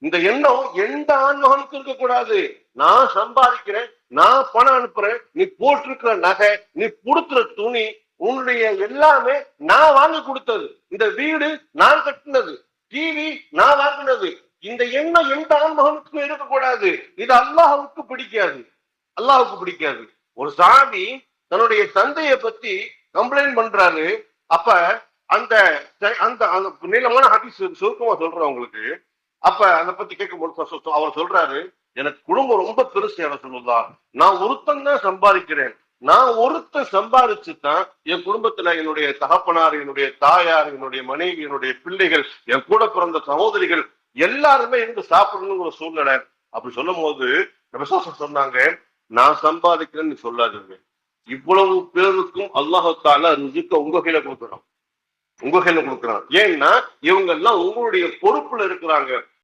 இந்த எண்ணம் எந்த ஆண்மகனுக்கும் இருக்கக்கூடாது. நான் சம்பாதிக்கிறேன், நான் பணம் அனுப்புறேன், நீ போட்டிருக்கிற நகை, நீ கொடுக்கிற துணி, உன்னுடைய எல்லாமே நான் வாங்கி கொடுத்தது, இந்த வீடு நான் கட்டினது, டிவி நான் வாங்கினது, இந்த எண்ணம் எந்த ஆண்மகனுக்கும் இருக்கக்கூடாது. இது அல்லாஹ்வுக்கு பிடிக்காது, அல்லாஹ்வுக்கு பிடிக்காது. ஒரு சாமி தன்னுடைய தந்தையை பத்தி கம்ப்ளைண்ட் பண்றாரு. அப்ப அந்த அந்த நீளமான ஹதீஸ் சுருக்கமா சொல்றேன் உங்களுக்கு. அப்ப அதை பத்தி கேட்கும்போது அவர் சொல்றாரு, எனக்கு குடும்பம் ரொம்ப பெருசு என சொல்லுதா, நான் ஒருத்தன் தான் சம்பாதிக்கிறேன், நான் ஒருத்தன் சம்பாதிச்சுதான் என் குடும்பத்துல என்னுடைய தகப்பனார், என்னுடைய தாயார், என்னுடைய மனைவி, என்னுடைய பிள்ளைகள், என் கூட பிறந்த சகோதரிகள் எல்லாருமே இருந்து சாப்பிடணுங்கிற சூழ்நிலை. அப்படி சொல்லும் போது சொன்னாங்க, நான் சம்பாதிக்கிறேன்னு சொல்லாதீங்க, இவ்வளவு பேருக்கும் அல்லாஹால ரிஸ்க உங்க கையில கொடுக்குறான், உங்க கையில கொடுக்குறான். ஏன்னா இவங்க எல்லாம் உங்களுடைய பொறுப்புல இருக்கிறாங்க.